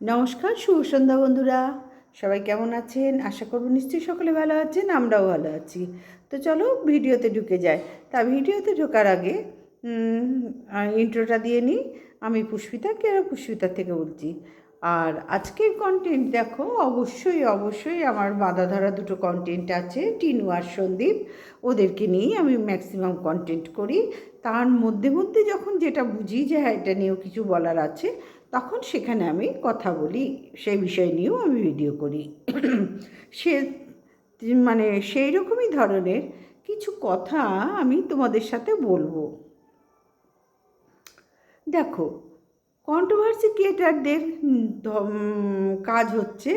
নমস্কার, শুভ সন্ধ্যা বন্ধুরা। সবাই কেমন আছেন? আশা করব নিশ্চয়ই সকলে ভালো আছেন, আমরাও ভালো আছি। তো চলো ভিডিওতে ঢুকে যাই। তা ভিডিওতে ঢোকার আগে ইন্ট্রোটা দিয়ে নিই। আমি পুষ্পিতা, পুষ্পিতা থেকে বলছি। আর আজকের কন্টেন্ট দেখো, অবশ্যই অবশ্যই আমার বাঁধা ধরা দুটো কন্টেন্ট আছে, টিনু আর সন্দীপ। ওদেরকে নিয়েই আমি ম্যাক্সিমাম কন্টেন্ট করি। তার মধ্যে মধ্যে যখন যেটা বুঝি যে হ্যাঁ এটা নিয়েও কিছু বলার আছে, তখন সেখানে আমি কথা বলি, সেই বিষয় নিয়েও আমি ভিডিও করি। সে মানে সেই রকমই ধরনের কিছু কথা আমি তোমাদের সাথে বলবো। দেখো, কন্ট্রোভার্সি ক্রিয়েটারদের কাজ হচ্ছে,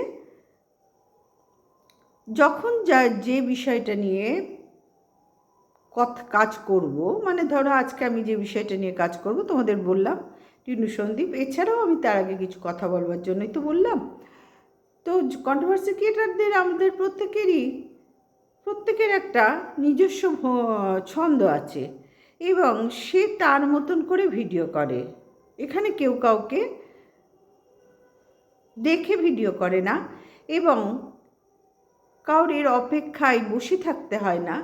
যখন যে বিষয়টা নিয়ে কাজ করব, মানে ধরো আজকে আমি যে বিষয়টা নিয়ে কাজ করব তোমাদের বললাম টিনু সন্দীপ, এছাড়াও আমি তার আগে কিছু কথা বলবার জন্যই তো বললাম। তো কন্ট্রোভার্সি ক্রিয়েটারদের আমাদের প্রত্যেকের একটা নিজস্ব ছন্দ আছে, এবং সে তার মতন করে ভিডিও করে। এখানে কেউ কাউকে দেখে ভিডিও করে না, এবং কাউরের অপেক্ষায় বসে থাকতে হয় না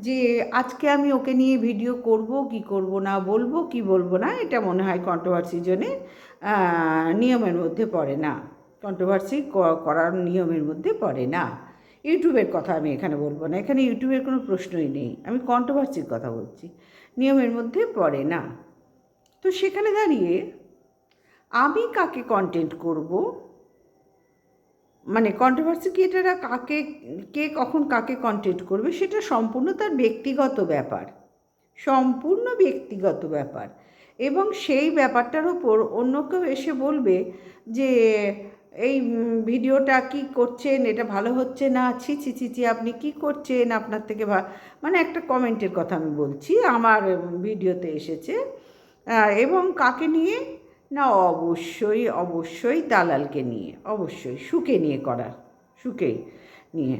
যে আজকে আমি ওকে নিয়ে ভিডিও করব কি করব না, বলবো কি বলবো না। এটা মনে হয় কন্ট্রোভার্সি জন্যে নিয়মের মধ্যে পড়ে না, কন্ট্রোভার্সি করার নিয়মের মধ্যে পড়ে না। ইউটিউবের কথা আমি এখানে বলবো না, এখানে ইউটিউবের কোনো প্রশ্নই নেই, আমি কন্ট্রোভার্সির কথা বলছি, নিয়মের মধ্যে পড়ে না। তো সেখানে দাঁড়িয়ে আমি কাকে কন্টেন্ট করব, মানে কন্ট্রোভার্সি ক্রিয়েটাররা কে কখন কাকে কন্টেন্ট করবে, সেটা সম্পূর্ণ তার ব্যক্তিগত ব্যাপার, সম্পূর্ণ ব্যক্তিগত ব্যাপার। এবং সেই ব্যাপারটার ওপর অন্য কেউ এসে বলবে যে এই ভিডিওটা কি করছেন, এটা ভালো হচ্ছে না, ছি ছি ছি ছি আপনি কি করছেন, আপনার থেকে মানে একটা কমেন্টের কথা আমি বলছি, আমার ভিডিওতে এসেছে। এবং কাকে নিয়ে না, অবশ্যই অবশ্যই দালালকে নিয়ে, অবশ্যই সুকে নিয়ে করার, সুকে নিয়ে।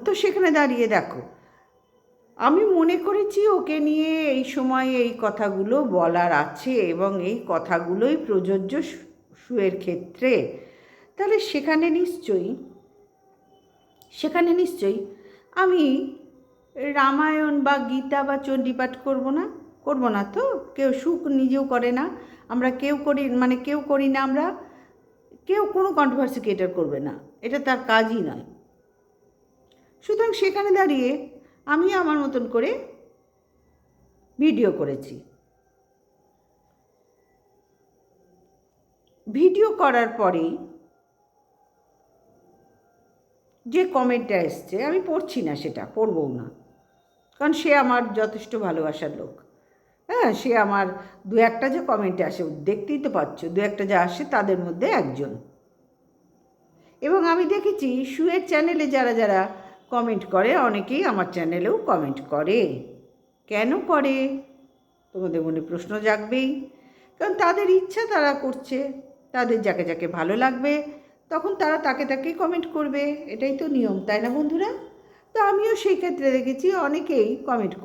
তো সেখানে দাঁড়িয়ে দেখো, আমি মনে করেছি ওকে নিয়ে এই সময় এই কথাগুলো বলার আছে, এবং এই কথাগুলোই প্রযোজ্য সুয়ের ক্ষেত্রে। তাহলে সেখানে নিশ্চয়ই আমি রামায়ণ বা গীতা বা চণ্ডীপাঠ করব না তো। কেউ সুখ নিজেও করে না, আমরা কেউ করি, মানে কেউ করি না, আমরা কেউ কোনো কন্ট্রোভার্সি ক্রিয়েটার করবে না, এটা তার কাজই নয়। সুতরাং সেখানে দাঁড়িয়ে আমি আমার মতন করে ভিডিও করেছি। ভিডিও করার পরেই যে কমেন্টটা এসছে, আমি পড়ছি না, সেটা পড়বও না, কারণ সে আমার যথেষ্ট ভালোবাসার লোক। হ্যাঁ, সে আমার দু একটা যে কমেন্টে আসে, দেখতেই তো পাচ্ছ, দু একটা যা আসে তাদের মধ্যে একজন। এবং আমি দেখেছি সুয়ের চ্যানেলে যারা যারা কমেন্ট করে, অনেকেই আমার চ্যানেলেও কমেন্ট করে। কেন করে তোমাদের মনে প্রশ্ন জাগবেই, কারণ তাদের ইচ্ছা তারা করছে, তাদের যাকে যাকে ভালো লাগবে তখন তারা তাকে তাকেই কমেন্ট করবে, এটাই তো নিয়ম, তাই না বন্ধুরা? তো আমিও সেই ক্ষেত্রে দেখেছি অনেকেই কমেন্ট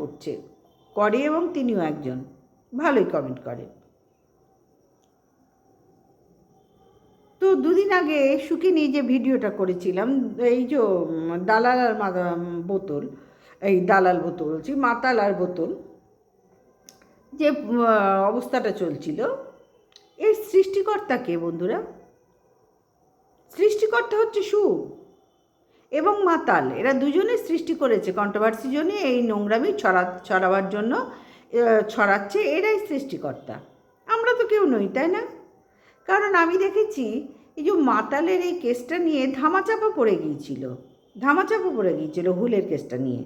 করে, এবং তিনিও একজন ভালোই কমেন্ট করে। তো দুদিন আগে সুখী নিয়ে যে ভিডিওটা করেছিলাম, এই যে দালাল আর বোতল, এই দালাল বোতল বলছি, মাতাল আর বোতল, যে অবস্থাটা চলছিল, এর সৃষ্টিকর্তা কে বন্ধুরা? সৃষ্টিকর্তা হচ্ছে সু এবং মাতাল, এরা দুজনেই সৃষ্টি করেছে কন্ট্রোভার্সি জন্য, এই নোংরামি ছড়াবার জন্য ছড়াচ্ছে, এরাই সৃষ্টিকর্তা, আমরা তো কেউ নই, তাই না? কারণ আমি দেখেছি এই যে মাতালের এই কেসটা নিয়ে ধামাচাপা পড়ে গিয়েছিল হুলের কেসটা নিয়ে।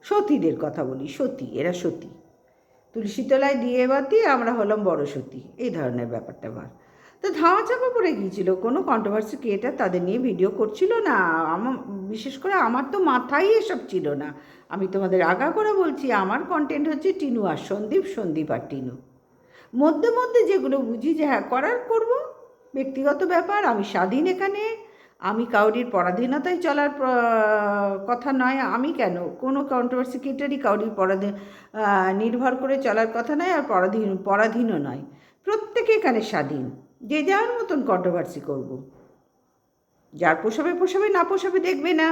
সতীদের কথা বলি, সতী, এরা সতী, তুলসীতলায় দিয়ে বাতি, আমরা হলাম বড় সতী, এই ধরনের ব্যাপারটা ভার। তো ধামাচাপা পড়ে গিয়েছিল, কোনো কন্ট্রোভার্সি ক্রিয়েটার তাদের নিয়ে ভিডিও করছিল না। বিশেষ করে আমার তো মাথায় এসব ছিল না। আমি তোমাদের আগা করে বলছি, আমার কন্টেন্ট হচ্ছে টিনু আর সন্দীপ, সন্দীপ আর টিনু। মধ্যে মধ্যে যেগুলো বুঝি যে হ্যাঁ করার করব, ব্যক্তিগত ব্যাপার, আমি স্বাধীন এখানে, আমি কাউরির পরাধীনতায় চলার কথা নয়, আমি কেন কোনো কন্ট্রোভার্সি ক্রিয়েটারই কাউরির নির্ভর করে চলার কথা নয়, আর পরাধীনও নয়, প্রত্যেকে এখানে স্বাধীন। যে যার মতন কন্ট্রোভার্সি করব। যার পোষাবে পোষাবে, না পোষাবে দেখবে না,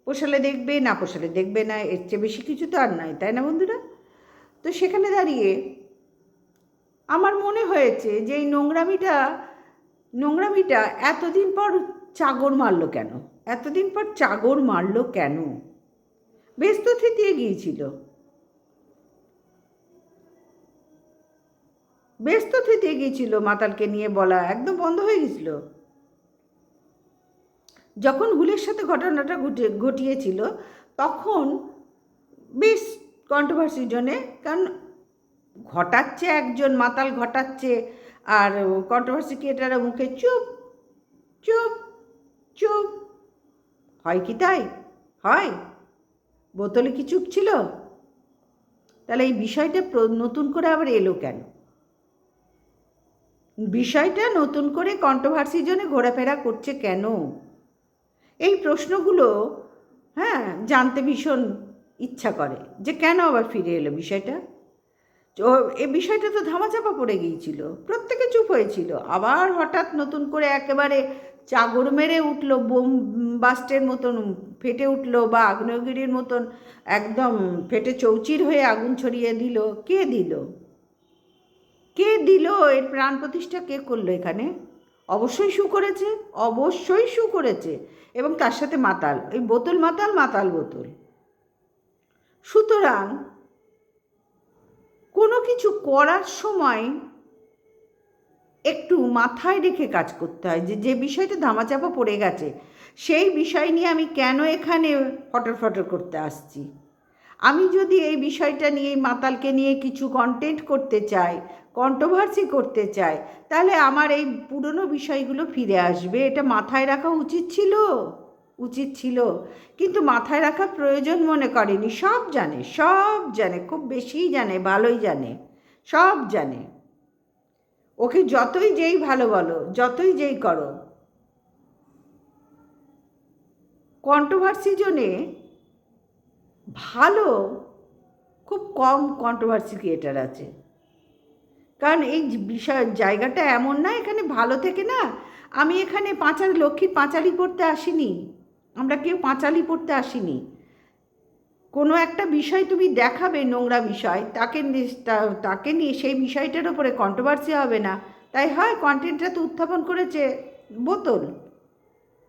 পোষালে দেখবে, না পোষালে দেখবে না, এর চেয়ে বেশি কিছু তো আর নয়, তাই না বন্ধুরা? তো সেখানে দাঁড়িয়ে আমার মনে হয়েছে যে এই নোংরামিটা এতদিন পর চাগর মারলো কেন? এতদিন পর চাগর মারলো কেন? বেশ তো থিতিয়ে গিয়েছিল, বেশ তো থিতিয়ে গিয়েছিল, মাতালকে নিয়ে বলা একদম বন্ধ হয়ে গেছিল। যখন হুলের সাথে ঘটনাটা ঘটিয়েছিল তখন বেশ কন্ট্রোভার্সির জন্যে, কারণ ঘটাচ্ছে একজন মাতাল ঘটাচ্ছে, আর কন্ট্রোভার্সি ক্রিয়েটাররা মুখে চুপ চুপ চুপ। হয় কি তাই? হয়? বোতলে কি চুপ ছিল? তাহলে এই বিষয়টা নতুন করে আবার এলো কেন? বিষয়টা নতুন করে কন্ট্রোভার্সির জন্য ঘোরাফেরা করছে কেন? এই প্রশ্নগুলো, হ্যাঁ, জানতে ভীষণ ইচ্ছা করে যে কেন আবার ফিরে এলো বিষয়টা। তো এই বিষয়টা তো ধামাচাপা পড়ে গিয়েছিল, প্রত্যেকে চুপ হয়েছিল, আবার হঠাৎ নতুন করে একেবারে চাগর মেরে উঠলো, বোম বাস্টের মতন ফেটে উঠলো, বা আগ্নেয়গিরির মতন একদম ফেটে চৌচির হয়ে আগুন ছড়িয়ে দিল। কে দিল? কে দিল? এর প্রাণ প্রতিষ্ঠা কে করলো এখানে? অবশ্যই শু করেছে, অবশ্যই শু করেছে, এবং তার সাথে মাতাল, ওই বোতল মাতাল, মাতাল বোতল। সুতরাং কোনো কিছু করার সময় একটু মাথায় রেখে কাজ করতে হয়, যে যে বিষয়টা ধামাচাপা পড়ে গেছে সেই বিষয় নিয়ে আমি কেন এখানে ফটর ফটর করতে আসছি। আমি যদি এই বিষয়টা নিয়ে, এই মাতালকে নিয়ে কিছু কন্টেন্ট করতে চাই, কন্ট্রোভার্সি করতে চাই, তাহলে আমার এই পুরনো বিষয়গুলো ফিরে আসবে। এটা মাথায় রাখা উচিত ছিল, উচিত ছিল, কিন্তু মাথায় রাখার প্রয়োজন মনে করেনি। সব জানে, সব জানে, খুব বেশিই জানে, ভালোই জানে, সব জানে। ওকে যতই যেই ভালো বলো, যতই যেই করো, কন্ট্রোভার্সি জন্যে ভালো খুব কম কন্ট্রোভার্সি ক্রিয়েটার আছে। কারণ এই বিষয় জায়গাটা এমন না এখানে ভালো থেকে না, আমি এখানে লক্ষ্মীর পাঁচালি পড়তে আসিনি, আমরা কেউ পাঁচালি পড়তে আসিনি। কোনো একটা বিষয় তুমি দেখাবে, নোংরা বিষয়, তাকে নিয়ে সেই বিষয়টার ওপরে কন্ট্রোভার্সি হবে না, তাই হয় কন্টেন্টটা তো উত্থাপন করেছে বোতল,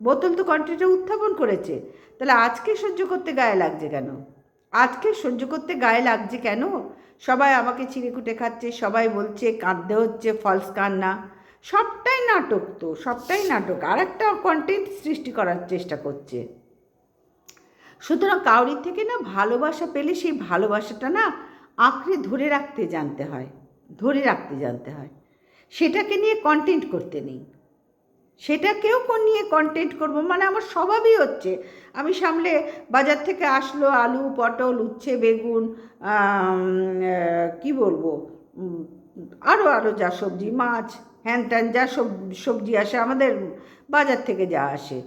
বোতল তো কন্টেন্টটা উত্থাপন করেছে। তাহলে আজকে সহ্য করতে গায়ে লাগছে কেন? আজকে সহ্য করতে গায়ে লাগছে কেন? সবাই আমাকে ছিঁড়েকুটে খাচ্ছে, সবাই বলছে কাঁদতে হচ্ছে, ফলস কান্না, সবটাই নাটক, তো সবটাই নাটক, আর একটা কন্টেন্ট সৃষ্টি করার চেষ্টা করছে। সুতরাং কাউরির থেকে না ভালোবাসা পেলে সেই ভালোবাসাটা না আঁকড়ে ধরে রাখতে জানতে হয়, ধরে রাখতে জানতে হয়। সেটাকে নিয়ে কন্টেন্ট করতে নেই, সেটাকেও নিয়ে কন্টেন্ট করব মানে আমার স্বভাবই হচ্ছে। আমি সামলে বাজার থেকে আসলো আলু, পটল, উচ্ছে, বেগুন, কি বলবো, আরও আরও যা সবজি, মাছ, হ্যান ত্যান যা সবজি আসে আমাদের বাজার থেকে, যা আসে,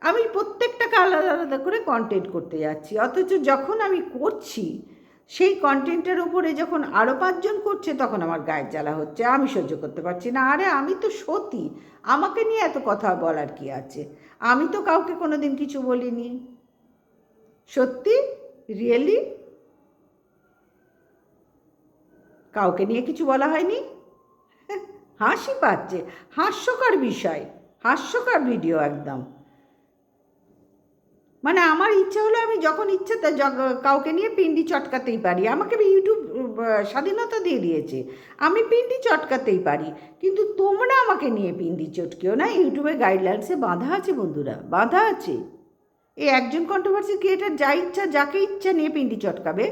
আমি প্রত্যেকটাকে আলাদা আলাদা করে কন্টেন্ট করতে যাচ্ছি। অথচ যখন আমি করছি সেই কন্টেন্টের উপরে যখন আরও 5 জন করছে, তখন আমার গায়ের জ্বালা হচ্ছে, আমি সহ্য করতে পারছি না। আরে আমি তো সতী, আমাকে নিয়ে এত কথা বলার কি আছে? আমি তো কাউকে কোনো দিন কিছু বলিনি, সত্যি, রিয়েলি কাউকে নিয়ে কিছু বলা হয়নি। হাসি পাচ্ছে, হাস্যকর বিষয়, হাস্যকর ভিডিও একদম। মানে আমার ইচ্ছা হলো আমি যখন ইচ্ছা তা কাউকে নিয়ে পিন্ডি চটকাতেই পারি, আমাকে ইউটিউব স্বাধীনতা দিয়ে দিয়েছে, আমি পিন্ডি চটকাতেই পারি, কিন্তু তোমরা আমাকে নিয়ে পিন্ডি চটকেও না। ইউটিউবের গাইডলাইন্সে বাঁধা আছে বন্ধুরা, বাঁধা আছে। এই একজন কন্ট্রোভার্সি ক্রিয়েটার যা ইচ্ছা, যাকে ইচ্ছা নিয়ে পিন্ডি চটকাবে,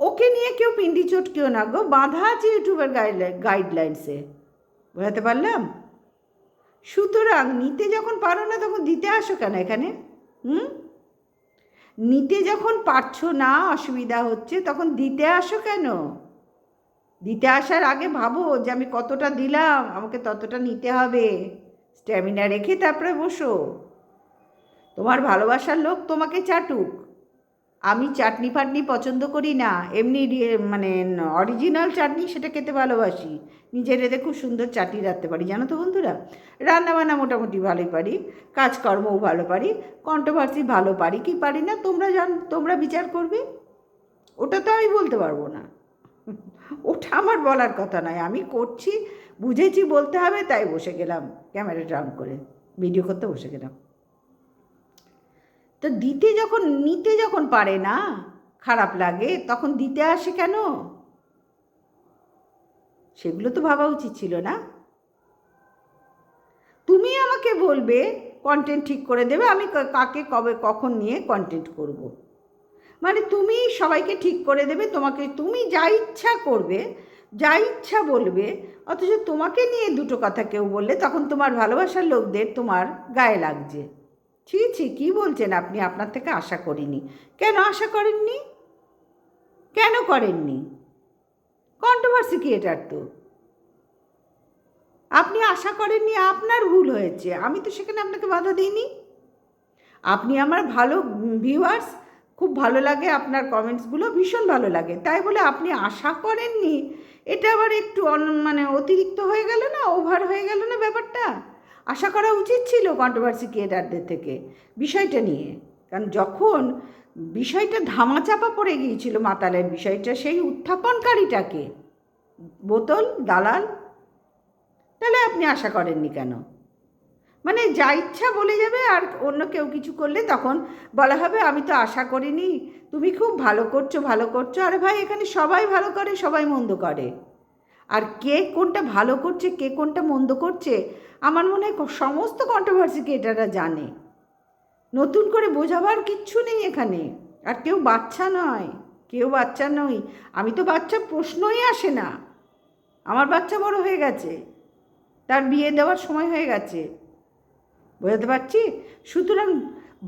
ওকে নিয়ে কেউ পিন্ডি চটকেও না গো, বাঁধা আছে ইউটিউবের গাইডলাইন্সে। বোঝাতে পারলাম? সুতরাং নিতে যখন পারো না তখন দিতে আসো কেন এখানে? হুম, নিতে যখন পারছো না, অসুবিধা হচ্ছে, তখন দিতে আসো কেন? দিতে আসার আগে ভাবো যে আমি কতটা দিলাম, আমাকে ততটা নিতে হবে, স্ট্যামিনা রেখে তারপরে বসো। তোমার ভালোবাসার লোক তোমাকে চাটুক, আমি চাটনি ফাটনি পছন্দ করি না, এমনি মানে অরিজিনাল চাটনি সেটা খেতে ভালোবাসি। নিজের এতে খুব সুন্দর চাটনি রাখতে পারি, জানো তো বন্ধুরা। রান্নাবান্না মোটামুটি ভালোই পারি, কাজকর্মও ভালো পারি, কন্ট্রোভার্সি ভালো পারি কি পারি না তোমরা বিচার করবে। ওটা তো আমি বলতে পারবো না, ওটা আমার বলার কথা নয়। আমি করছি, বুঝেছি বলতে হবে, তাই বসে গেলাম ক্যামেরাটা অন করে ভিডিও করতে বসে গেলাম। তো নিতে যখন পারে না, খারাপ লাগে, তখন দিতে আসে কেন? সেগুলো তো ভাবা উচিত ছিল না। তুমি আমাকে বলবে কন্টেন্ট ঠিক করে দেবে, আমি কাকে কবে কখন নিয়ে কন্টেন্ট করব। মানে তুমি সবাইকে ঠিক করে দেবে, তুমি যা ইচ্ছা করবে, যা ইচ্ছা বলবে, অথচ তোমাকে নিয়ে দুটো কথা কেউ বললে তখন তোমার ভালোবাসার লোকদের তোমার গায়ে লাগছে। ছি ছি, কী বলছেন আপনি? আপনার থেকে আশা করিনি। কেন আশা করেননি? কেন করেননি? কন্ট্রোভার্সি ক্রিয়েটার তো আপনি, আশা করেননি, আপনার ভুল হয়েছে। আমি তো সেখানে আপনাকে বাধা দিইনি। আপনি আমার ভালো ভিউয়ার্স, খুব ভালো লাগে আপনার কমেন্টসগুলো, ভীষণ ভালো লাগে, তাই বলে আপনি আশা করেননি, এটা আবার একটু মানে অতিরিক্ত হয়ে গেল না, ওভার হয়ে গেল না ব্যাপারটা? আশা করা উচিত ছিল কন্ট্রোভার্সি ক্রিয়েটারদের থেকে বিষয়টা নিয়ে। কারণ যখন বিষয়টা ধামাচাপা পড়ে গিয়েছিল মাতালের বিষয়টা, সেই উত্থাপনকারীটাকে বোতল দালাল, তাহলে আপনি আশা করেননি কেন? মানে যা ইচ্ছা বলে যাবে, আর অন্য কেউ কিছু করলে তখন বলা হবে আমি তো আশা করিনি, তুমি খুব ভালো করছো ভালো করছো। আরে ভাই, এখানে সবাই ভালো করে, সবাই মন্দ করে। আর কে কোনটা ভালো করছে, কে কোনটা মন্দ করছে, আমার মনে হয় সমস্ত কন্ট্রোভার্সি ক্রিয়েটাররা জানে। নতুন করে বোঝাবার কিচ্ছু নেই এখানে। আর কেউ বাচ্চা নয়, কেউ বাচ্চা নই। আমি তো বাচ্চা প্রশ্নই আসে না। আমার বাচ্চা বড় হয়ে গেছে, তার বিয়ে দেওয়ার সময় হয়ে গেছে, বোঝাতে পারছি। সুতরাং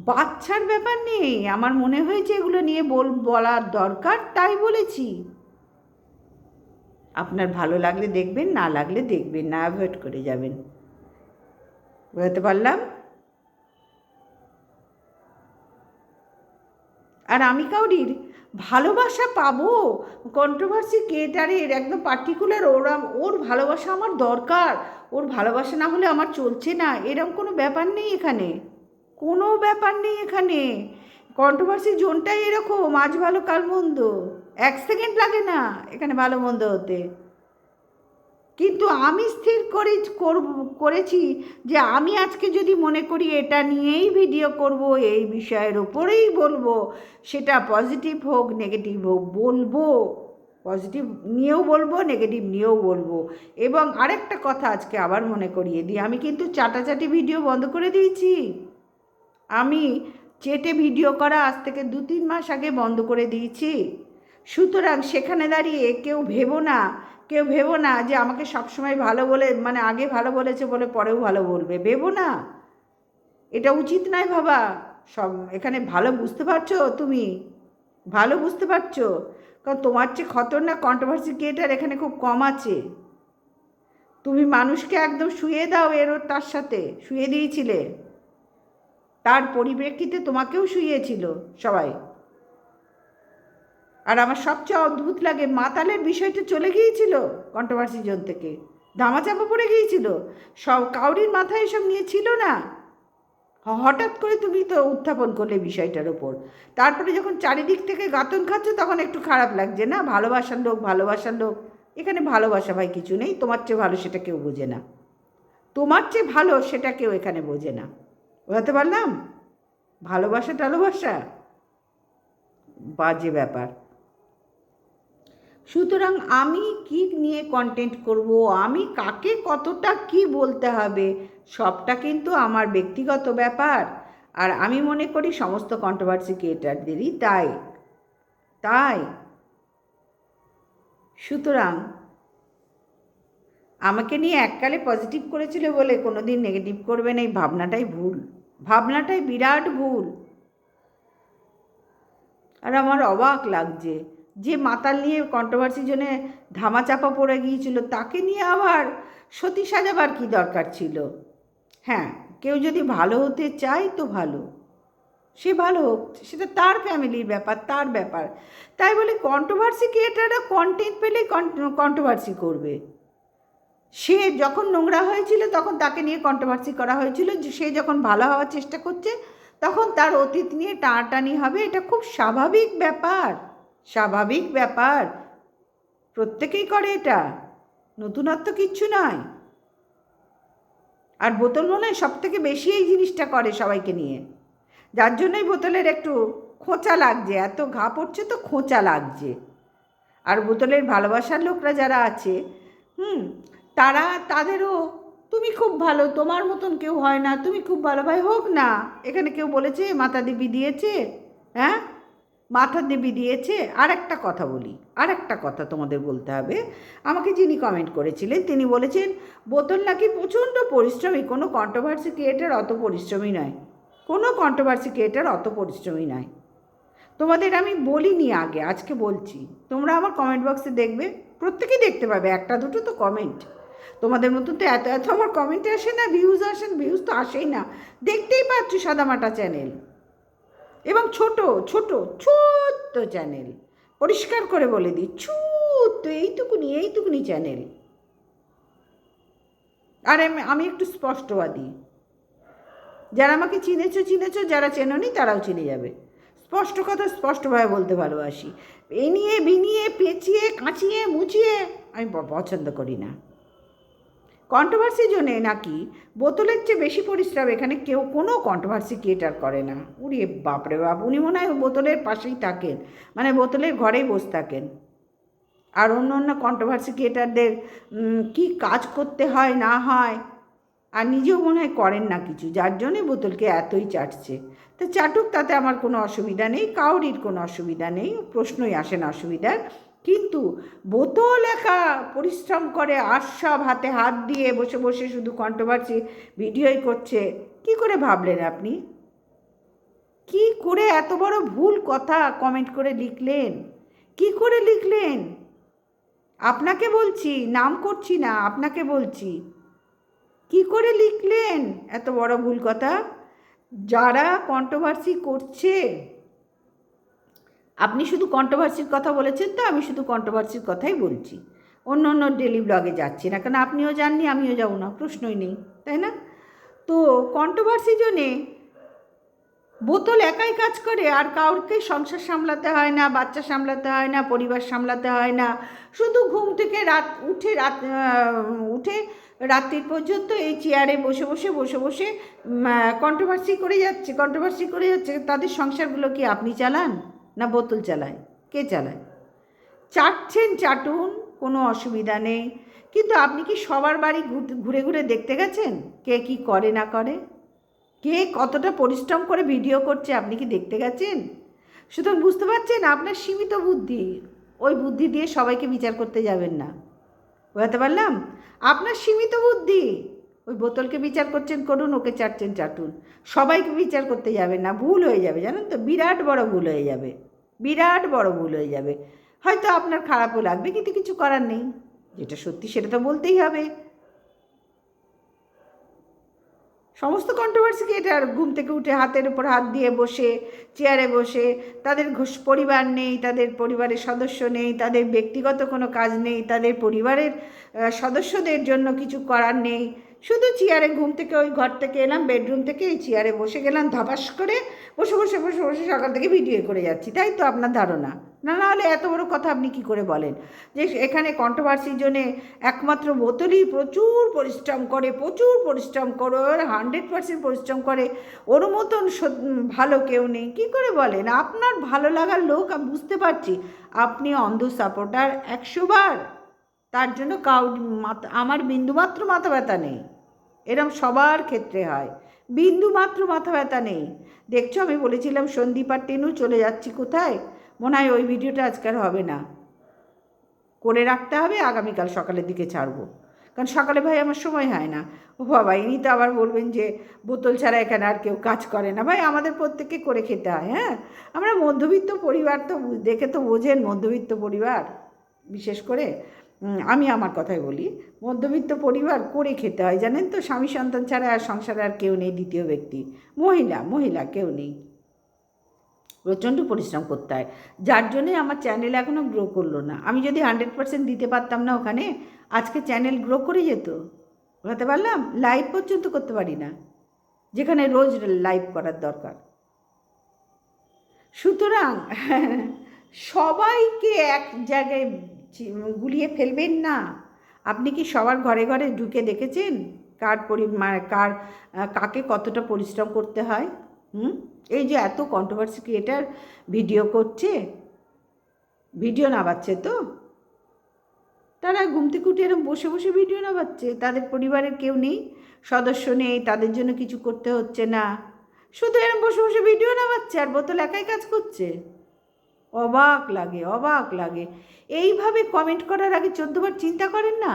বাচ্চার ব্যাপার নেই, আমার মনে হয়েছে এগুলো নিয়ে বলার দরকার, তাই বলেছি। আপনার ভালো লাগলে দেখবেন, না লাগলে দেখবেন না, অ্যাভয়েড করে যাবেন। বোঝাতে পারলাম? আর আমি কাউরির ভালোবাসা পাবো কন্ট্রোভার্সি ক্রিয়েটারের একদম পার্টিকুলার, ওর ভালোবাসা আমার দরকার, ওর ভালোবাসা না হলে আমার চলছে না, এরকম কোনো ব্যাপার নেই এখানে। কোনো ব্যাপার নেই এখানে। কন্ট্রোভার্সি জোনটাই এরকম, আজ ভালো কাল মন্দ, 1 সেকেন্ড লাগে না এখানে ভালো মন্দ হতে। কিন্তু আমি স্থির করেছি যে আমি আজকে যদি মনে করি এটা নিয়েই ভিডিও করব, এই বিষয়ের ওপরেই বলবো, সেটা পজিটিভ হোক নেগেটিভ হোক বলবো, পজিটিভ নিয়েও বলবো, নেগেটিভ নিয়েও বলবো। এবং আরেকটা কথা আজকে আবার মনে করিয়ে দিই, আমি কিন্তু চাটাচাটি ভিডিও বন্ধ করে দিয়েছি। আমি চেটে ভিডিও করা আজ থেকে 2-3 মাস আগে বন্ধ করে দিয়েছি। সুতরাং সেখানে দাঁড়িয়ে কেউ ভেবো না যে আমাকে সবসময় ভালো বলে, মানে আগে ভালো বলেছে বলে পরেও ভালো বলবে, ভেবো না। এটা উচিত নয় ভাবা। সব এখানে ভালো বুঝতে পারছো, তুমি ভালো বুঝতে পারছো, কারণ তোমার চেয়ে খতরনাক কন্ট্রোভার্সি ক্রিয়েটার এখানে খুব কম আছে। তুমি মানুষকে একদম শুয়ে দাও, তার সাথে শুয়ে দিয়েছিলে, তার পরিপ্রেক্ষিতে তোমাকেও শুইয়েছিল সবাই। আর আমার সবচেয়ে অদ্ভুত লাগে, মাতালের বিষয়টা চলে গিয়েছিল কন্ট্রোভার্সি জোন থেকে, ধামাচাপা পড়ে গিয়েছিল, সব কাউরির মাথায় এসব নিয়ে ছিল না। হঠাৎ করে তুমি তো উত্থাপন করলে বিষয়টার ওপর, তারপরে যখন চারিদিক থেকে গাতন খাচ্ছ তখন একটু খারাপ লাগছে না? ভালোবাসার লোক, এখানে ভালোবাসা ভাই কিছু নেই। তোমার চেয়ে ভালো সেটা কেউ বোঝে না, তোমার চেয়ে ভালো সেটা কেউ এখানে বোঝে না। বোঝাতে পারলাম? ভালোবাসা বাজে ব্যাপার। সুতরাং আমি কি নিয়ে কন্টেন্ট করব, আমি কাকে কতটা কি বলতে হবে, সবটা কিন্তু আমার ব্যক্তিগত ব্যাপার। আর আমি মনে করি সমস্ত কন্ট্রোভার্সি ক্রিয়েটারদেরই তাই তাই সুতরাং আমাকে নিয়ে এককালে পজিটিভ করেছিল বলে কোনো দিন নেগেটিভ করবে না, এই ভাবনাটাই ভুল, ভাবনাটাই বিরাট ভুল। আর আমার অবাক লাগছে যে মাতাল নিয়ে কন্ট্রোভার্সির জন্যে ধামাচাপা পড়ে গিয়েছিল, তাকে নিয়ে আবার সতী সাজাবার কী দরকার ছিল? হ্যাঁ, কেউ যদি ভালো হতে চায় তো ভালো, সে ভালো হোক, সেটা তার ফ্যামিলির ব্যাপার, তার ব্যাপার। তাই বলে কন্ট্রোভার্সি ক্রিয়েটাররা কন্টেন্ট পেলেই কন্ট্রোভার্সি করবে। সে যখন নোংরা হয়েছিল তখন তাকে নিয়ে কন্ট্রোভার্সি করা হয়েছিল, যে সে যখন ভালো হওয়ার চেষ্টা করছে তখন তার অতীত নিয়ে টানাটানি হবে। এটা খুব স্বাভাবিক ব্যাপার, স্বাভাবিক ব্যাপার, প্রত্যেকেই করে এটা, নতুনত্ব কিচ্ছু নয়। আর বোতল মনে হয় সব থেকে বেশি এই জিনিসটা করে সবাইকে নিয়ে, যার জন্যই বোতলের একটু খোঁচা লাগছে, এত ঘা পড়ছে তো খোঁচা লাগছে। আর বোতলের ভালোবাসার লোকরা যারা আছে, তাদেরও তুমি খুব ভালো, তোমার মতন কেউ হয় না, তুমি খুব ভালো, ভাই হোক না। এখানে কেউ বলেছে মাথা দেবী দিয়েছে? হ্যাঁ, মাথা দেবী দিয়েছে? আর একটা কথা বলি, আর একটা কথা তোমাদের বলতে হবে। আমাকে যিনি কমেন্ট করেছিলেন তিনি বলেছেন বোতল নাকি প্রচণ্ড পরিশ্রমী, কোনো কন্ট্রোভার্সি ক্রিয়েটার অত পরিশ্রমী নয়, কোনো কন্ট্রোভার্সি ক্রিয়েটার অত পরিশ্রমী নয়। তোমাদের আমি বলিনি আগে, আজকে বলছি। তোমরা আমার কমেন্ট বক্সে দেখবে, প্রত্যেকেই দেখতে পাবে, একটা দুটো তো কমেন্ট। তোমাদের মতন তো এত এত আমার কমেন্টে আসে না, ভিউজ আসেন, ভিউজ তো আসেই না। দেখতেই পাচ্ছ সাদামাটা চ্যানেল, এবং ছোট ছোট ছোট্ট চ্যানেল, পরিষ্কার করে বলে দিই, ছোট্ট এইটুকুনি চ্যানেল। আর আমি একটু স্পষ্টবাদী, যারা আমাকে চিনেছো, যারা চেনোনি তারাও চিনে যাবে। স্পষ্ট কথা স্পষ্টভাবে বলতে ভালোবাসি। এনিয়ে বিনিয়ে পেঁচিয়ে কাঁচিয়ে মুচিয়ে আমি পছন্দ করি না। কন্ট্রোভার্সির জন্যে নাকি বোতলের চেয়ে বেশি পরিশ্রম এখানে কেউ কোনো কন্ট্রোভার্সি ক্রিয়েটার করে না। উড়ে বাপরে বাপ, উনি মনে হয় বোতলের পাশেই থাকেন, মানে বোতলের ঘরেই বসে থাকেন। আর অন্য অন্য কন্ট্রোভার্সি ক্রিয়েটারদের কী কাজ করতে হয় না হয়, আর নিজেও মনে হয় করেন না কিছু, যার জন্যে বোতলকে এতই চাটছে। তো চাটুক, তাতে আমার কোনো অসুবিধা নেই, কাউরির কোনো অসুবিধা নেই, প্রশ্নই আসে না অসুবিধার। কিন্তু বোতল একা পরিশ্রম করে আশাব হাতে হাত দিয়ে বসে বসে শুধু কন্ট্রোভার্সি ভিডিওই করছে, কি করে ভাবলেন আপনি? কি করে এত বড় ভুল কথা কমেন্ট করে লিখলেন? কি করে লিখলেন? আপনাকে বলছি, নাম করছি না, আপনাকে বলছি, কি করে লিখলেন এত বড় ভুল কথা? যারা কন্ট্রোভার্সি করছে, আপনি শুধু কন্ট্রোভার্সির কথা বলেছেন, তো আমি শুধু কন্ট্রোভার্সির কথাই বলছি, অন্য অন্য ডেলি ব্লগে যাচ্ছি না, কারণ আপনিও যাননি আমিও যাব না, প্রশ্নই নেই, তাই না? তো কন্ট্রোভার্সির জন্যে বোতল একাই কাজ করে, আর কাউকে সংসার সামলাতে হয় না, বাচ্চা সামলাতে হয় না, পরিবার সামলাতে হয় না। শুধু ঘুম থেকে উঠে রাত্রির পর্যন্ত এই চেয়ারে বসে বসে কন্ট্রোভার্সি করে যাচ্ছে। তাদের সংসারগুলো কি আপনি চালান না বোতল চালায়? কে চালায়? চাটছেন চাটুন, কোনো অসুবিধা নেই, কিন্তু আপনি কি সবার বাড়ি ঘুরে ঘুরে দেখতে গেছেন কে কি করে না করে, কে কতটা পরিশ্রম করে ভিডিও করছে আপনি কি দেখতে গেছেন? সুতরাং বুঝতে পারছেন আপনার সীমিত বুদ্ধি, ওই বুদ্ধি দিয়ে সবাইকে বিচার করতে যাবেন না। বোঝাতে পারলাম? আপনার সীমিত বুদ্ধি, ওই বোতলকে বিচার করছেন করুন, ওকে চাটছেন চাটুন, সবাইকে বিচার করতে যাবেন না, ভুল হয়ে যাবে, জানেন তো, বিরাট বড় ভুল হয়ে যাবে, বিরাট বড় ভুল হয়ে যাবে। হয়তো আপনার খারাপও লাগবে, কিন্তু কিছু করার নেই, যেটা সত্যি সেটা তো বলতেই হবে। সমস্ত কন্ট্রোভার্সি ক্রিয়েটার ঘুম থেকে উঠে হাতের উপর হাত দিয়ে বসে চেয়ারে বসে, তাদের পরিবার নেই, তাদের পরিবারের সদস্য নেই, তাদের ব্যক্তিগত কোনো কাজ নেই, তাদের পরিবারের সদস্যদের জন্য কিছু করার নেই, শুধু চেয়ারে, ঘুম থেকে ওই ঘর থেকে এলাম, বেডরুম থেকে এই চেয়ারে বসে গেলাম, ধাপাস করে বসে সকাল থেকে ভিডিও করে যাচ্ছি, তাই তো আপনার ধারণা? না হলে এত বড় কথা আপনি কি করে বলেন যে এখানে কন্ট্রোভার্সির জন্যে একমাত্র বোতলই প্রচুর পরিশ্রম করে 100% পরিশ্রম করে, ওর মতন ভালো কেউ নেই? কী করে বলেন? আপনার ভালো লাগার লোক আমি বুঝতে পারছি, আপনি অন্ধ সাপোর্টার 100 বার, তার জন্য আমার বিন্দুমাত্র মাথা ব্যথা নেই, এরম সবার ক্ষেত্রে হয়, বিন্দুমাত্র মাথা ব্যথা নেই। দেখছো, আমি বলেছিলাম সন্দীপ আর টেনু চলে যাচ্ছি কোথায়, মনে হয় ওই ভিডিওটা আজকাল হবে না, করে রাখতে হবে, আগামীকাল সকালের দিকে ছাড়বো, কারণ সকালে ভাই আমার সময় হয় না। ও বাবা, ইনি তো আবার বলবেন যে বোতল ছাড়া এখানে আর কেউ কাজ করে না। ভাই আমাদের প্রত্যেককে করে খেতে হয়, হ্যাঁ, আমরা মধ্যবিত্ত পরিবার, তো দেখে তো বোঝেন, মধ্যবিত্ত পরিবার, বিশেষ করে আমি আমার কথাই বলি, মধ্যবিত্ত পরিবার, করে খেতে হয়, জানেন তো, স্বামী সন্তান ছাড়া আর সংসারে আর কেউ নেই, দ্বিতীয় ব্যক্তি, মহিলা কেউ নেই। প্রচণ্ড পরিশ্রম করতে হয়, যার জন্যে আমার চ্যানেল এখনও গ্রো করলো না। আমি যদি 100% দিতে পারতাম না ওখানে, আজকে চ্যানেল গ্রো করে যেত। বুঝতে পারলাম, লাইভ পর্যন্ত করতে পারি না, যেখানে রোজ লাইভ করার দরকার। সুতরাং সবাইকে এক জায়গায় গুলিয়ে ফেলবেন না। আপনি কি সবার ঘরে ঘরে ঢুকে দেখেছেন কার কাকে কতটা পরিশ্রম করতে হয়? এই যে এত কন্ট্রোভার্সি ক্রিয়েটার ভিডিও করছে, ভিডিও নামাচ্ছে, তো তারা ঘুম থেকে উঠে এরকম বসে বসে ভিডিও নামাচ্ছে, তাদের পরিবারের কেউ নেই, সদস্য নেই, তাদের জন্য কিছু করতে হচ্ছে না, শুধু এরকম বসে বসে ভিডিও নামাচ্ছে আর বোতল একাই কাজ করছে। অবাক লাগে, অবাক লাগে। এইভাবে কমেন্ট করার আগে 14 বার চিন্তা করেন না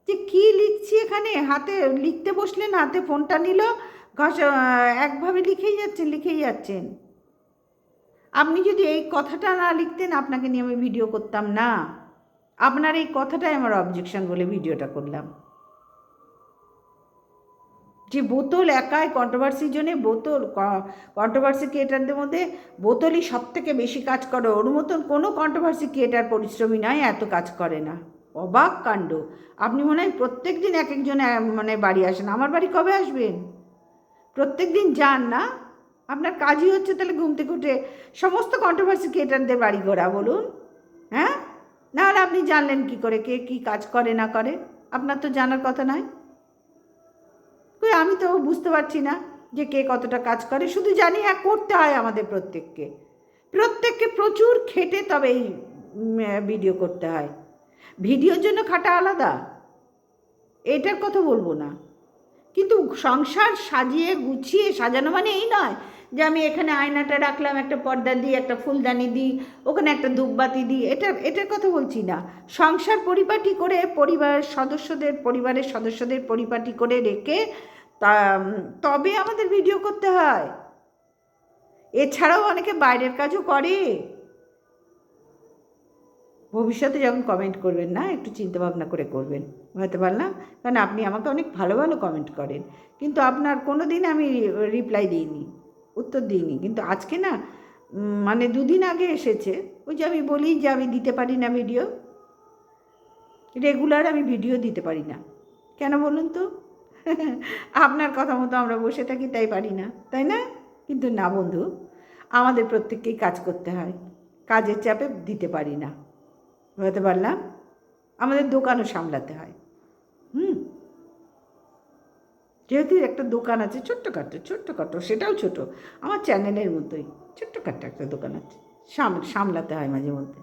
যে কী লিখছি এখানে। হাতে লিখতে বসলেন, হাতে ফোনটা নিল, একভাবে লিখেই যাচ্ছেন। আপনি যদি এই কথাটা না লিখতেন, আপনাকে নিয়ে আমি ভিডিও করতাম না। আপনার এই কথাটাই আমার অবজেকশন বলে ভিডিওটা করলাম। যে বোতল একাই কন্ট্রোভার্সির জন্যে, কন্ট্রোভার্সি ক্রিয়েটারদের মধ্যে বোতলই সব থেকে বেশি কাজ করে। ওর মতন কোনো কন্ট্রোভার্সি ক্রিয়েটার পরিশ্রমী নয়, এত কাজ করে না। অবাক কাণ্ড। আপনি মনে হয় প্রত্যেক দিন এক একজন মানে বাড়ি আসেন। আমার বাড়ি কবে আসবেন? প্রত্যেক দিন যান না? আপনার কাজই হচ্ছে তাহলে ঘুম থেকে উঠে সমস্ত কন্ট্রোভার্সি ক্রিয়েটারদের বাড়ি ঘোরা, বলুন। হ্যাঁ, নাহলে আপনি জানলেন কি করে কে কী কাজ করে না করে? আপনার তো জানার কথা নয়। আমি তো বুঝতে পারছি না যে কে কতটা কাজ করে, শুধু জানি হ্যাঁ করতে হয় আমাদের প্রত্যেককে প্রচুর খেটে তবে এই ভিডিও করতে হয়। ভিডিওর জন্য খাটা আলাদা, এটার কথা বলবো না, কিন্তু সংসার সাজিয়ে গুছিয়ে সাজানো মানে এই নয় যে আমি এখানে আয়নাটা রাখলাম, একটা পর্দা দিই, একটা ফুলদানি দিই, ওখানে একটা ধূপবাতি দিই, এটার কথা বলছি না। সংসার পরিপাটি করে পরিবারের সদস্যদের পরিপাটি করে রেখে তবে আমাদের ভিডিও করতে হয়। এছাড়াও অনেকে বাইরের কাজও করে। ভবিষ্যতে যখন কমেন্ট করবেন না, একটু চিন্তাভাবনা করে করবেন, বুঝতে পারলাম। কারণ আপনি আমাকে অনেক ভালো ভালো কমেন্ট করেন, কিন্তু আপনার কোনো দিন আমি রিপ্লাই দিইনি, উত্তর দিইনি। কিন্তু আজকে না, মানে 2 দিন আগে এসেছে। ওই যে আমি বলি যে আমি দিতে পারি না ভিডিও, রেগুলার আমি ভিডিও দিতে পারি না। কেন বলুন তো? আপনার কথা মতো আমরা বসে থাকি তাই পারি না, তাই না? কিন্তু না বন্ধু, আমাদের প্রত্যেককেই কাজ করতে হয়, কাজের চাপে দিতে পারি না, বুঝতে পারলাম। আমাদের দোকানও সামলাতে হয়। যেহেতু একটা দোকান আছে ছোট্টখাটো, সেটাও ছোট, আমার চ্যানেলের মতোই ছোট্টখাটো একটা দোকান আছে, সামলাতে হয় মাঝে মধ্যে।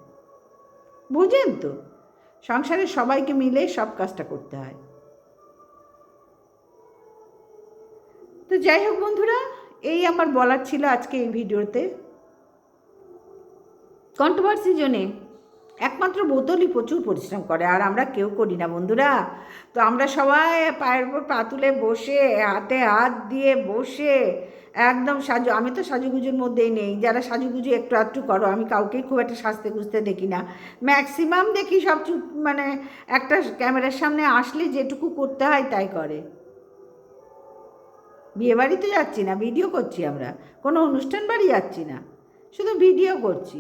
বুঝেন তো, সংসারের সবাইকে মিলে সব কাজটা করতে হয়। তো যাই হোক বন্ধুরা, এই আমার বলার ছিল আজকে এই ভিডিওতে। কন্ট্রোভার্সির জন্যে একমাত্র বোতলই প্রচুর পরিশ্রম করে, আর আমরা কেউ করি না বন্ধুরা। তো আমরা সবাই পায়ের উপর পা তুলে বসে, হাতে হাত দিয়ে বসে একদম আমি তো সাজুগুজুর মধ্যেই নেই। যারা সাজুগুজু একটু আধটু করো, আমি কাউকেই খুব একটা সাজতে গুজতে দেখি না। ম্যাক্সিমাম দেখি সব চুপ, মানে একটা ক্যামেরার সামনে আসলে যেটুকু করতে হয় তাই করে। বিয়ে বাড়িতে যাচ্ছি না, ভিডিও করছি। আমরা কোনো অনুষ্ঠান বাড়ি যাচ্ছি না, শুধু ভিডিও করছি।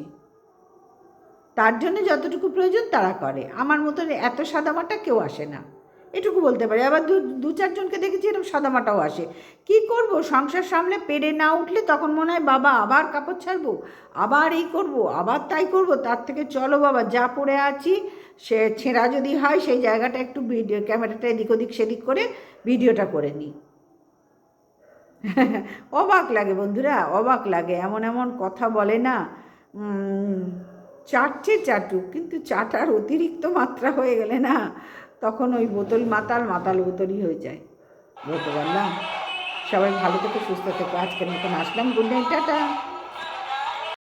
তার জন্য যতটুকু প্রয়োজন তারা করে। আমার মতন এত সাদামাটা কেউ আসে না, এটুকু বলতে পারি। আবার দু চারজনকে দেখেছি এরকম সাদামাটাও আসে। কি করব, সংসার সামলে পেরে না উঠলে তখন মনে হয় বাবা আবার কাপড় ছাড়বো, আবার এই করব, আবার তাই করব। তার থেকে চলো বাবা, যা পড়ে আছি সে ছেঁড়া যদি হয় সেই জায়গাটা একটু ভিডিও ক্যামেরাটা এদিক ওদিক সেদিক করে ভিডিওটা করে নিই। অবাক লাগে বন্ধুরা, অবাক লাগে। এমন এমন কথা বলে না, চাটুক, কিন্তু চাটার অতিরিক্ত মাত্রা হয়ে গেলে না, তখন ওই বোতল মাতাল বোতলই হয়ে যায়। বলতে পারলাম। সবাই ভালো থেকে সুস্থ থেকো। আজকের মতন আসলাম। Good night, tata.